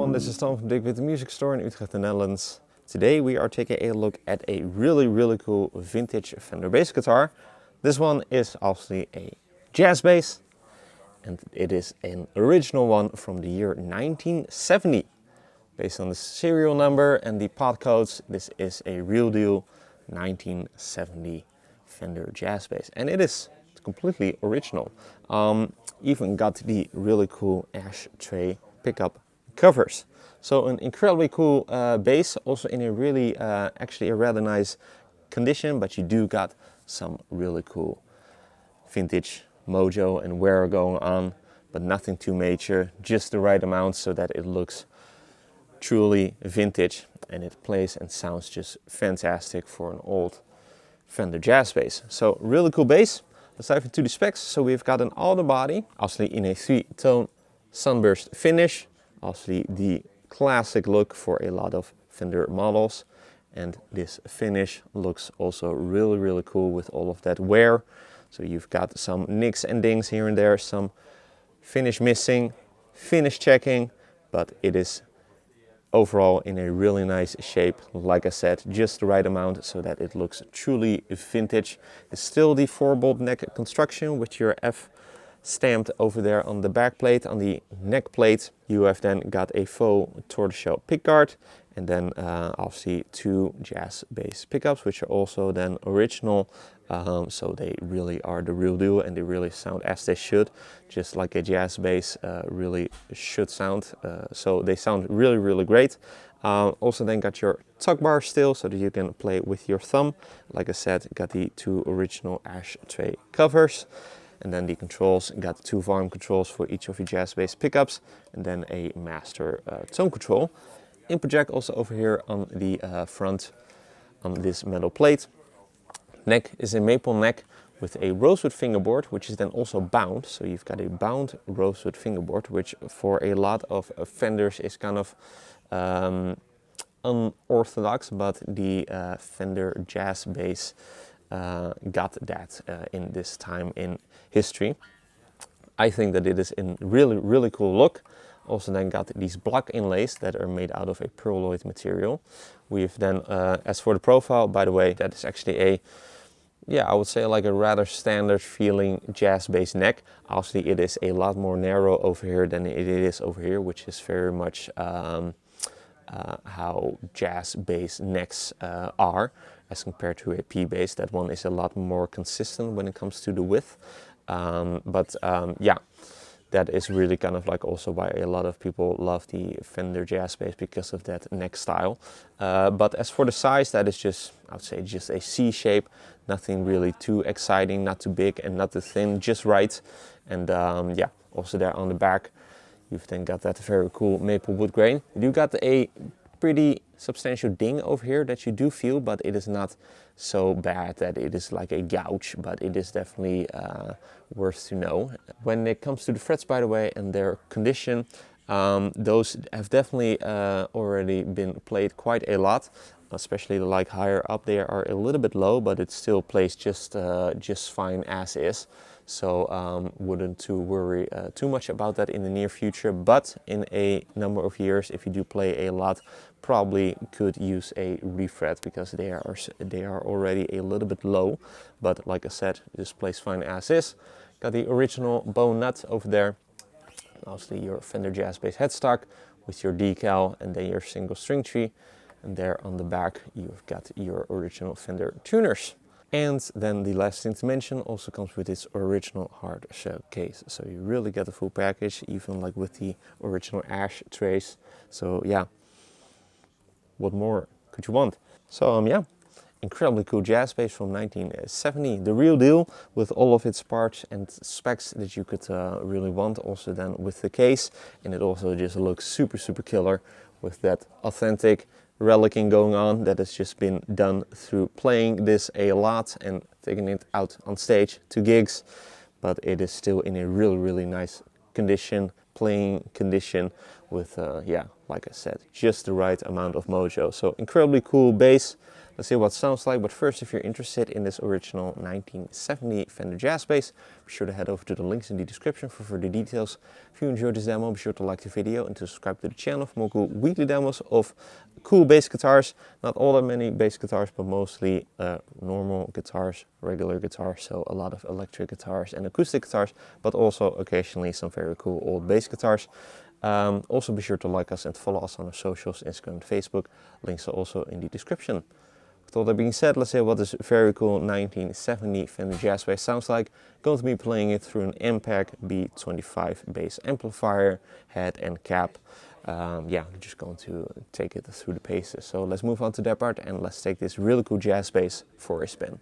everyone, this is Tom from Dirk Witte Music Store in Utrecht, the Netherlands. Today we are taking a look at a really cool vintage Fender bass guitar. This one is obviously a jazz bass, and it is an original one from the year 1970. Based on the serial number and the pod codes, this is a real deal 1970 Fender jazz bass, and it is completely original. Even got the really cool ashtray pickup covers. So an incredibly cool bass, also in a really actually a rather nice condition, but you do got some really cool vintage mojo and wear going on, but nothing too major, just the right amount so that it looks truly vintage, and it plays and sounds just fantastic for an old Fender jazz bass. So really cool bass. Let's dive into the specs. So we've got an auto body, obviously in a 3-tone sunburst finish, obviously the classic look for a lot of Fender models, and this finish looks also really cool with all of that wear. So you've got some nicks and dings here and there, some finish missing, finish checking, but it is overall in a really nice shape. Like I said, just the right amount so that it looks truly vintage. It's still the 4-bolt neck construction with your F stamped over there on the back plate. On the neck plate you have then got a faux tortoiseshell pickguard, and then obviously 2 jazz bass pickups, which are also then original. So they really are the real deal, and they really sound as they should, just like a jazz bass really should sound. So they sound really great. Also then got your tuck bar still, so that you can play with your thumb. Like I said, got the 2 original ashtray covers. And then the controls, got 2 volume controls for each of your jazz bass pickups, and then a master tone control. Input jack also over here on the front on this metal plate. Neck is a maple neck with a rosewood fingerboard, which is then also bound. So you've got a bound rosewood fingerboard, which for a lot of Fenders is kind of unorthodox, but the Fender jazz bass got that in this time in history. I think that it is a really cool look. Also then got these block inlays that are made out of a perloid material. We've then, as for the profile, by the way, that is actually a, yeah, I would say like a rather standard feeling jazz bass neck. Obviously it is a lot more narrow over here than it is over here, which is very much how jazz bass necks are as compared to a P bass. That one is a lot more consistent when it comes to the width. Yeah, that is really kind of like also why a lot of people love the Fender jazz bass, because of that neck style. But as for the size, that is just, I would say, just a C shape. Nothing really too exciting, not too big and not too thin, just right. And yeah, also there on the back, you've then got that very cool maple wood grain. You got a pretty substantial ding over here that you do feel, but it is not so bad that it is like a gouge, but it is definitely worth to know. When it comes to the frets, by the way, and their condition, those have definitely already been played quite a lot, especially like higher up they are a little bit low, but it still plays just fine as is. So wouldn't to worry too much about that in the near future, but in a number of years, if you do play a lot, probably could use a refret, because they are already a little bit low. But like I said, this plays fine as is. Got the original bone nut over there, obviously your Fender jazz bass headstock with your decal, and then your single string tree, and there on the back you've got your original Fender tuners. And then the last thing to mention, also comes with its original hard shell case. So you really get the full package, even like with the original ashtrays. So yeah, what more could you want? So yeah, incredibly cool jazz bass from 1970. The real deal, with all of its parts and specs that you could really want. Also then with the case, and it also just looks super killer with that authentic relicing going on that has just been done through playing this a lot and taking it out on stage to gigs. But it is still in a really nice condition, playing condition, with yeah, like I said, just the right amount of mojo. So incredibly cool bass. Let's see what it sounds like, but first, if you're interested in this original 1970 Fender jazz bass, be sure to head over to the links in the description for further details. If you enjoyed this demo, be sure to like the video and to subscribe to the channel for more cool weekly demos of cool bass guitars. Not all that many bass guitars, but mostly normal guitars, regular guitars, so a lot of electric guitars and acoustic guitars, but also occasionally some very cool old bass guitars. Also be sure to like us and follow us on our socials, Instagram and Facebook. Links are also in the description. With all that being said, let's see what this very cool 1970 Fender jazz bass sounds like. Going to be playing it through an Impact B25 bass amplifier, head and cap. Yeah, I'm just going to take it through the paces. So let's move on to that part and let's take this really cool jazz bass for a spin.